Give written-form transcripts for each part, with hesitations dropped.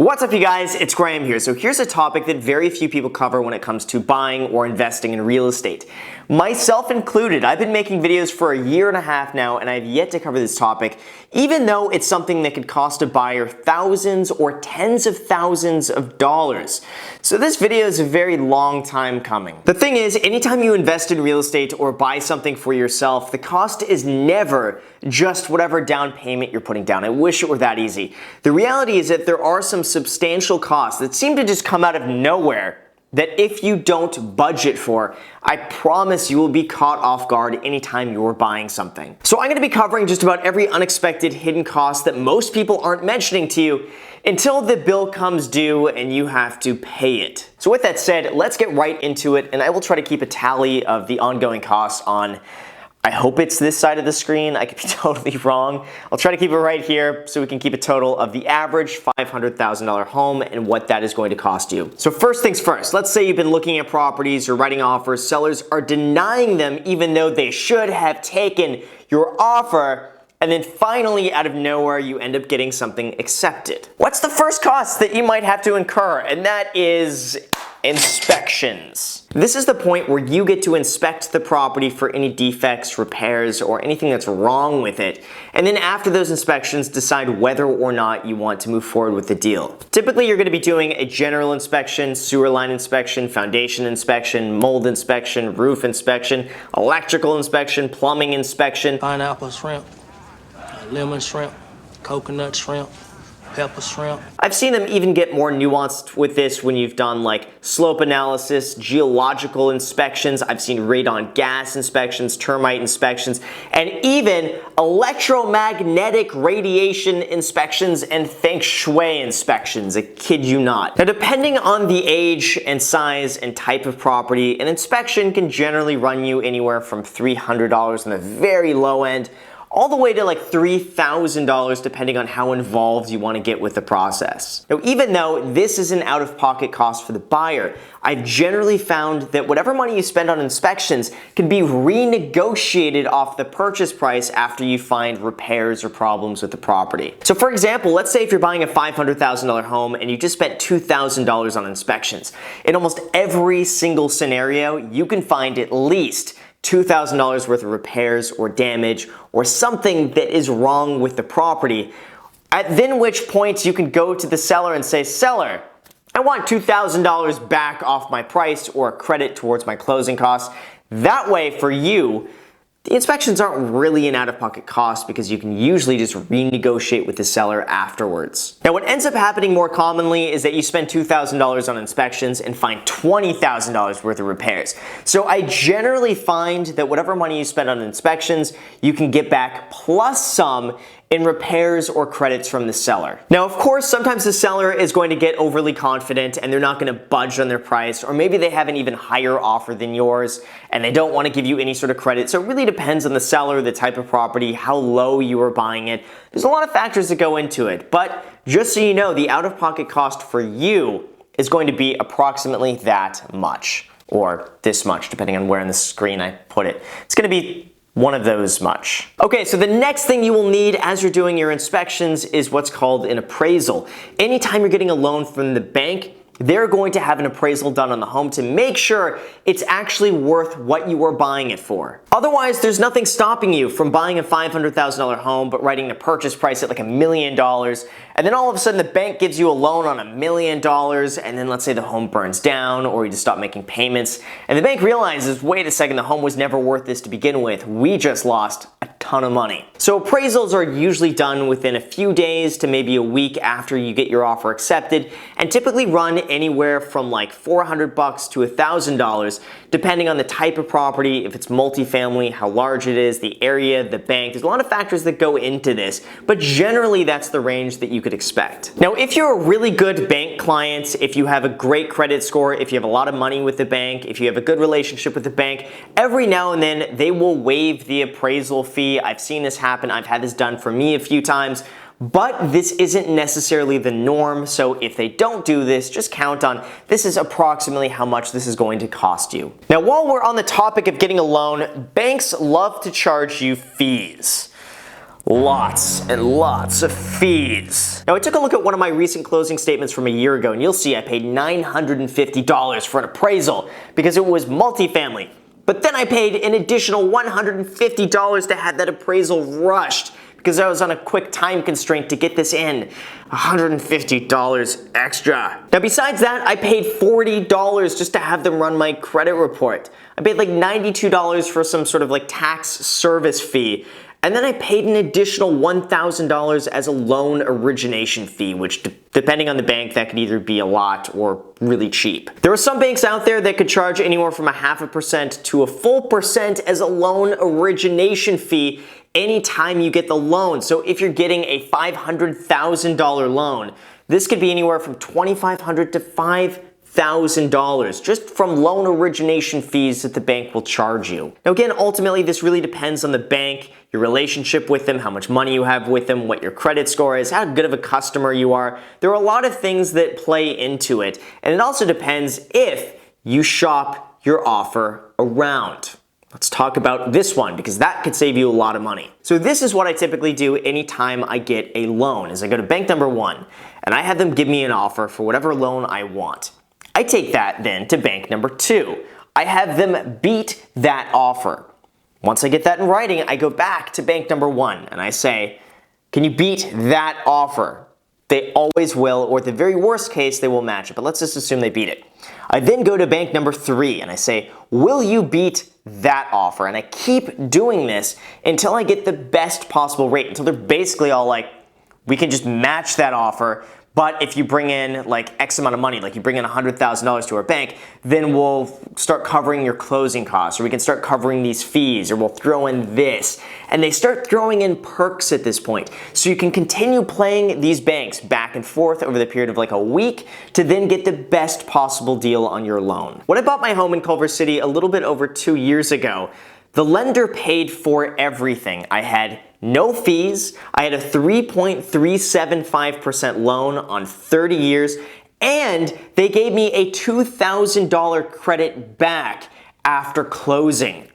What's up, you guys? It's Graham here. So here's a topic that very few people cover when it comes to buying or investing in real estate. Myself included. I've been making videos for a year and a half now, and I've yet to cover this topic, even though it's something that could cost a buyer thousands or tens of thousands of dollars. So this video is a very long time coming. The thing is, anytime you invest in real estate or buy something for yourself, the cost is never just whatever down payment you're putting down. I wish it were that easy. The reality is that there are some substantial costs that seem to just come out of nowhere that if you don't budget for, I promise you will be caught off guard anytime you're buying something. So I'm going to be covering just about every unexpected hidden cost that most people aren't mentioning to you until the bill comes due and you have to pay it. So with that said, let's get right into it, and I will try to keep a tally of the ongoing costs on, I hope it's this side of the screen. I could be totally wrong. I'll try to keep it right here so we can keep a total of the average $500,000 home and what that is going to cost you. So first things first, let's say you've been looking at properties or writing offers. Sellers are denying them even though they should have taken your offer, and then finally out of nowhere you end up getting something accepted. What's the first cost that you might have to incur? And that is inspections. This is the point where you get to inspect the property for any defects, repairs, or anything that's wrong with it. And then after those inspections, decide whether or not you want to move forward with the deal. Typically, you're going to be doing a general inspection, sewer line inspection, foundation inspection, mold inspection, roof inspection, electrical inspection, plumbing inspection. Pineapple shrimp, lemon shrimp, coconut shrimp, pepper shrimp. I've seen them even get more nuanced with this when you've done like slope analysis, geological inspections. I've seen radon gas inspections, termite inspections, and even electromagnetic radiation inspections and feng shui inspections. I kid you not. Now, depending on the age and size and type of property, an inspection can generally run you anywhere from $300 on the very low end all the way to like $3,000 depending on how involved you want to get with the process. Now, even though this is an out-of-pocket cost for the buyer, I've generally found that whatever money you spend on inspections can be renegotiated off the purchase price after you find repairs or problems with the property. So for example, let's say if you're buying a $500,000 home and you just spent $2,000 on inspections. In almost every single scenario, you can find at least $2,000 worth of repairs or damage or something that is wrong with the property, at then which point you can go to the seller and say, "Seller, I want $2,000 back off my price or a credit towards my closing costs." That way for you, the inspections aren't really an out-of-pocket cost because you can usually just renegotiate with the seller afterwards. Now, what ends up happening more commonly is that you spend $2,000 on inspections and find $20,000 worth of repairs. So I generally find that whatever money you spend on inspections, you can get back plus some in repairs or credits from the seller. Now, of course, sometimes the seller is going to get overly confident and they're not going to budge on their price, or maybe they have an even higher offer than yours and they don't want to give you any sort of credit. So it really depends on the seller, the type of property, how low you are buying it. There's a lot of factors that go into it, but just so you know, the out-of-pocket cost for you is going to be approximately that much, or this much, depending on where on the screen I put it. It's going to be one of those much. Okay, so the next thing you will need as you're doing your inspections is what's called an appraisal. Anytime you're getting a loan from the bank, they're going to have an appraisal done on the home to make sure it's actually worth what you are buying it for. Otherwise, there's nothing stopping you from buying a $500,000 home but writing a purchase price at like $1 million, and then all of a sudden the bank gives you a loan on $1 million, and then let's say the home burns down or you just stop making payments, and the bank realizes, wait a second, the home was never worth this to begin with. We just lost a ton of money. So appraisals are usually done within a few days to maybe a week after you get your offer accepted, and typically run anywhere from like $400 to $1,000 depending on the type of property, if it's multifamily, how large it is, the area, the bank. There's a lot of factors that go into this, but generally that's the range that you could expect. Now, if you're a really good bank client, if you have a great credit score, if you have a lot of money with the bank, if you have a good relationship with the bank, every now and then they will waive the appraisal fee. I've seen this happen. I've had this done for me a few times. But this isn't necessarily the norm, so if they don't do this, just count on this is approximately how much this is going to cost you. Now, while we're on the topic of getting a loan, banks love to charge you fees. Lots and lots of fees. Now I took a look at one of my recent closing statements from a year ago, and you'll see I paid $950 for an appraisal because it was multifamily. But then I paid an additional $150 to have that appraisal rushed because I was on a quick time constraint to get this in. $150 extra. Now besides that, I paid $40 just to have them run my credit report. I paid like $92 for some sort of like tax service fee. And then I paid an additional $1,000 as a loan origination fee, which depending on the bank, that could either be a lot or really cheap. There are some banks out there that could charge anywhere from 0.5% to a full percent as a loan origination fee anytime you get the loan. So if you're getting a $500,000 loan, this could be anywhere from $2,500 to $5,000 just from loan origination fees that the bank will charge you. Now again, ultimately this really depends on the bank, your relationship with them, how much money you have with them, what your credit score is, how good of a customer you are. There are a lot of things that play into it, and it also depends if you shop your offer around. Let's talk about this one because that could save you a lot of money. So this is what I typically do anytime I get a loan is I go to bank number one and I have them give me an offer for whatever loan I want. I take that then to bank number two. I have them beat that offer. Once I get that in writing, I go back to bank number one and I say, can you beat that offer? They always will, or at the very worst case, they will match it, but let's just assume they beat it. I then go to bank number three and I say, will you beat that offer? And I keep doing this until I get the best possible rate, until they're basically all like, we can just match that offer, but if you bring in like X amount of money, like you bring in $100,000 to our bank, then we'll start covering your closing costs, or we can start covering these fees, or we'll throw in this. And they start throwing in perks at this point. So you can continue playing these banks back and forth over the period of like a week to then get the best possible deal on your loan. When I bought my home in Culver City a little bit over 2 years ago, the lender paid for everything. I had no fees, I had a 3.375% loan on 30 years, and they gave me a $2,000 credit back after closing.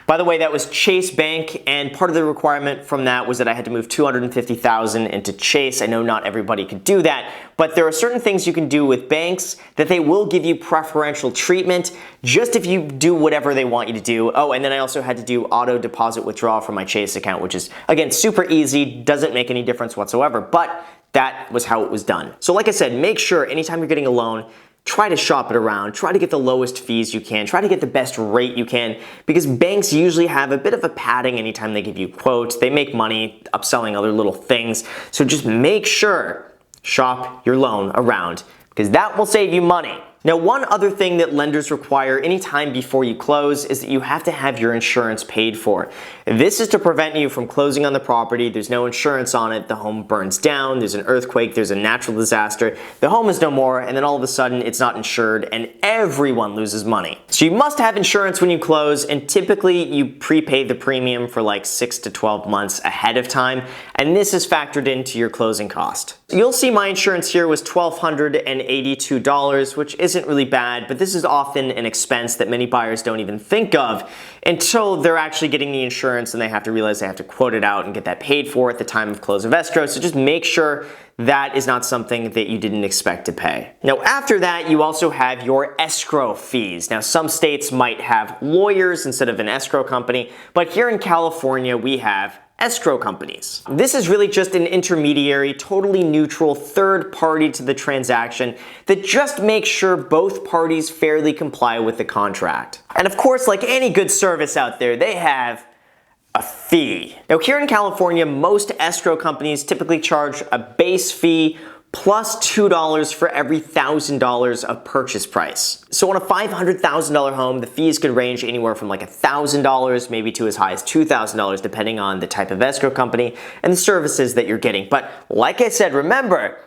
By the way, that was Chase Bank, and part of the requirement from that was that I had to move $250,000 into Chase. I know not everybody could do that, but there are certain things you can do with banks that they will give you preferential treatment just if you do whatever they want you to do. Oh, and then I also had to do auto deposit withdrawal from my Chase account, which is, again, super easy, doesn't make any difference whatsoever, but that was how it was done. So like I said, make sure anytime you're getting a loan, try to shop it around, try to get the lowest fees you can, try to get the best rate you can, because banks usually have a bit of a padding anytime they give you quotes. They make money upselling other little things. So just make sure, shop your loan around, because that will save you money. Now, one other thing that lenders require anytime before you close is that you have to have your insurance paid for. This is to prevent you from closing on the property. There's no insurance on it. The home burns down. There's an earthquake. There's a natural disaster. The home is no more, and then all of a sudden it's not insured, and everyone loses money. So you must have insurance when you close, and typically you prepay the premium for like 6 to 12 months ahead of time, and this is factored into your closing cost. You'll see my insurance here was $1,282, which isn't really bad, but this is often an expense that many buyers don't even think of until they're actually getting the insurance and they have to realize they have to quote it out and get that paid for at the time of close of escrow. So just make sure that is not something that you didn't expect to pay. Now after that, you also have your escrow fees. Now some states might have lawyers instead of an escrow company, but here in California we have escrow companies. This is really just an intermediary, totally neutral third party to the transaction that just makes sure both parties fairly comply with the contract. And of course, like any good service out there, they have a fee. Now here in California, most escrow companies typically charge a base fee plus $2 for every $1,000 of purchase price. So on a $500,000 home, the fees could range anywhere from like $1,000 maybe to as high as $2,000 depending on the type of escrow company and the services that you're getting. But like I said, remember,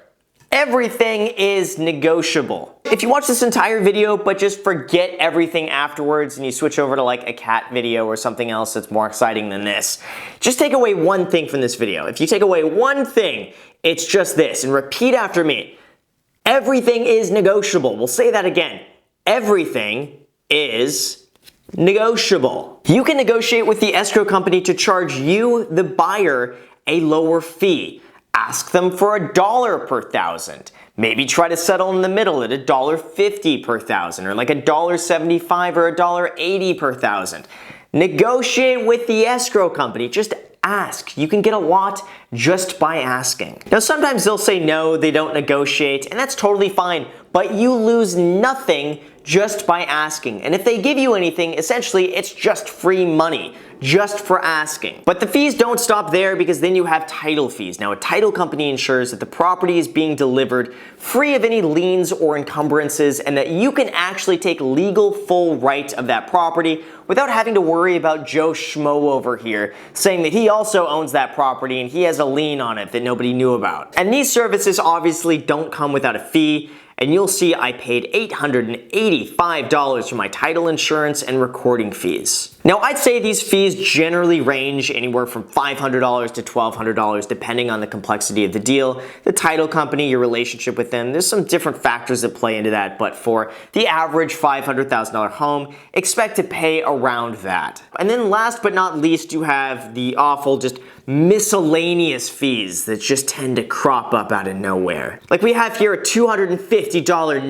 everything is negotiable. If you watch this entire video but just forget everything afterwards and you switch over to like a cat video or something else that's more exciting than this, just take away one thing from this video. If you take away one thing, it's just this, and repeat after me. Everything is negotiable. We'll say that again. Everything is negotiable. You can negotiate with the escrow company to charge you, the buyer, a lower fee. Ask them for $1 per thousand. Maybe try to settle in the middle at $1.50 per thousand, or like $1.75 or $1.80 per thousand. Negotiate with the escrow company. Just ask. You can get a lot just by asking. Now, sometimes they'll say no, they don't negotiate, and that's totally fine, but you lose nothing just by asking. And if they give you anything, essentially it's just free money, just for asking. But the fees don't stop there, because then you have title fees. Now, a title company ensures that the property is being delivered free of any liens or encumbrances, and that you can actually take legal full right of that property without having to worry about Joe Schmo over here saying that he also owns that property and he has a lien on it that nobody knew about. And these services obviously don't come without a fee. And you'll see I paid $885 for my title insurance and recording fees. Now, I'd say these fees generally range anywhere from $500 to $1,200 depending on the complexity of the deal, the title company, your relationship with them. There's some different factors that play into that, but for the average $500,000 home, expect to pay around that. And then last but not least, you have the awful just miscellaneous fees that just tend to crop up out of nowhere. Like we have here a $250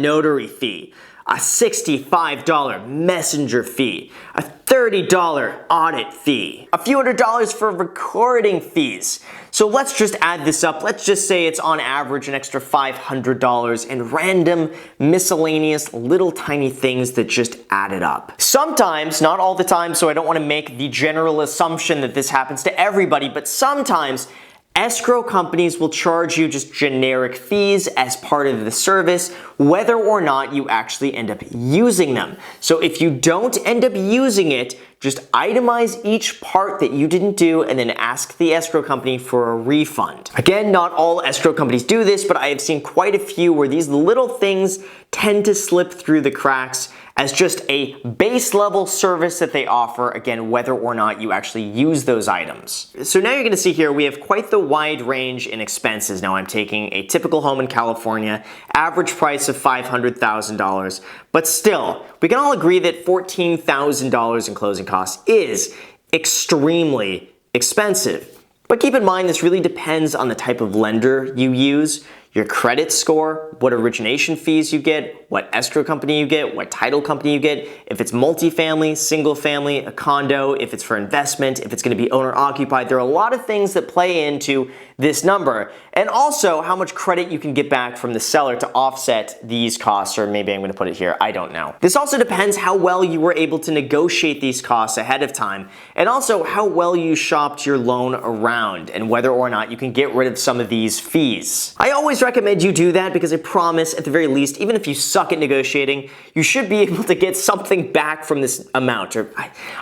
notary fee, a $65 messenger fee, a $30 audit fee, a few $100s for recording fees. So let's just add this up. Let's just say it's on average an extra $500 in random, miscellaneous, little tiny things that just added up. Sometimes, not all the time, so I don't want to make the general assumption that this happens to everybody, but sometimes escrow companies will charge you just generic fees as part of the service, whether or not you actually end up using them. So if you don't end up using it, just itemize each part that you didn't do and then ask the escrow company for a refund. Again, not all escrow companies do this, but I have seen quite a few where these little things tend to slip through the cracks as just a base level service that they offer, again, whether or not you actually use those items. So now you're gonna see here, we have quite the wide range in expenses. Now I'm taking a typical home in California, average price of $500,000, but still, we can all agree that $14,000 in closing costs is extremely expensive. But keep in mind, this really depends on the type of lender you use, your credit score, what origination fees you get, what escrow company you get, what title company you get, if it's multifamily, single family, a condo, if it's for investment, if it's gonna be owner occupied. There are a lot of things that play into this number, and also how much credit you can get back from the seller to offset these costs, or maybe I'm gonna put it here, I don't know. This also depends how well you were able to negotiate these costs ahead of time, and also how well you shopped your loan around, and whether or not you can get rid of some of these fees. I always recommend you do that, because I promise, at the very least, even if you suck at negotiating, you should be able to get something back from this amount. Or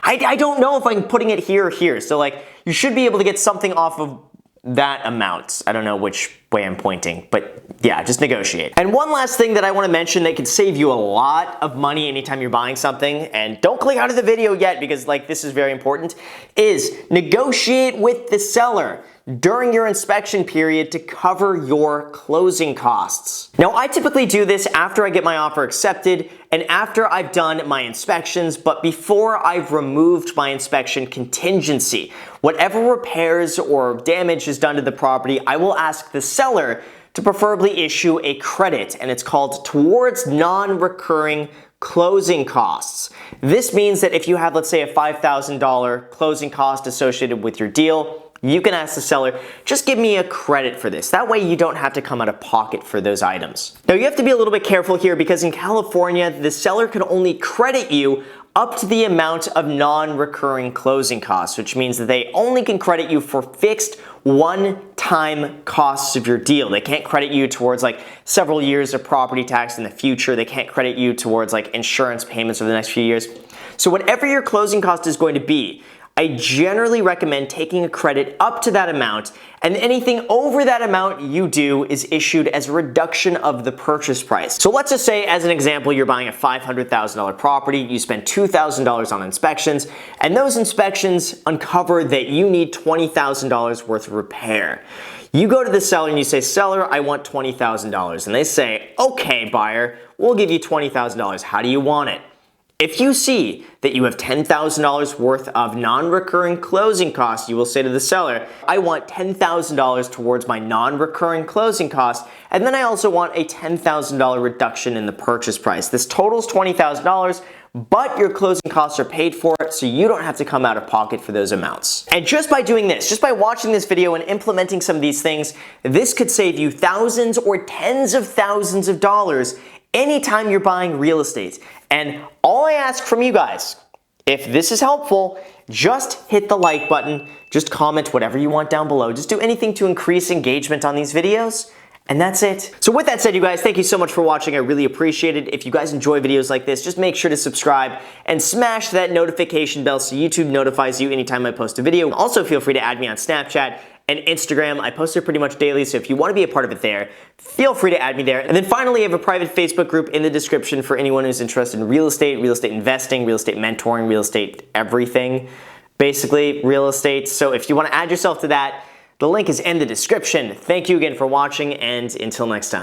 I don't know if I'm putting it here or here, so like, you should be able to get something off of that amount. I don't know which way I'm pointing, but yeah, just negotiate. And one last thing that I want to mention that could save you a lot of money anytime you're buying something, and don't click out of the video yet because like this is very important, is negotiate with the seller during your inspection period to cover your closing costs. Now, I typically do this after I get my offer accepted and after I've done my inspections, but before I've removed my inspection contingency. Whatever repairs or damage is done to the property, I will ask the seller to preferably issue a credit, and it's called towards non-recurring closing costs. This means that if you have, let's say, a $5,000 closing cost associated with your deal, you can ask the seller, just give me a credit for this. That way you don't have to come out of pocket for those items. Now you have to be a little bit careful here, because in California, the seller can only credit you up to the amount of non-recurring closing costs, which means that they only can credit you for fixed one-time costs of your deal. They can't credit you towards like several years of property tax in the future. They can't credit you towards like insurance payments over the next few years. So whatever your closing cost is going to be, I generally recommend taking a credit up to that amount, and anything over that amount you do is issued as a reduction of the purchase price. So let's just say, as an example, you're buying a $500,000 property, you spend $2,000 on inspections, and those inspections uncover that you need $20,000 worth of repair. You go to the seller and you say, seller, I want $20,000. And they say, okay, buyer, we'll give you $20,000. How do you want it? If you see that you have $10,000 worth of non-recurring closing costs, you will say to the seller, I want $10,000 towards my non-recurring closing costs, and then I also want a $10,000 reduction in the purchase price. This totals $20,000, but your closing costs are paid for, so you don't have to come out of pocket for those amounts. And just by doing this, just by watching this video and implementing some of these things, this could save you thousands or tens of thousands of dollars anytime you're buying real estate. And all I ask from you guys, if this is helpful, just hit the like button, just comment whatever you want down below, just do anything to increase engagement on these videos, and that's it. So with that said, you guys, thank you so much for watching. I really appreciate it. If you guys enjoy videos like this, just make sure to subscribe and smash that notification bell so YouTube notifies you anytime I post a video. Also, feel free to add me on Snapchat and Instagram. I post it pretty much daily, so if you want to be a part of it there, feel free to add me there. And then finally, I have a private Facebook group in the description for anyone who's interested in real estate investing, real estate mentoring, real estate everything, basically real estate. So if you want to add yourself to that, the link is in the description. Thank you again for watching, and until next time.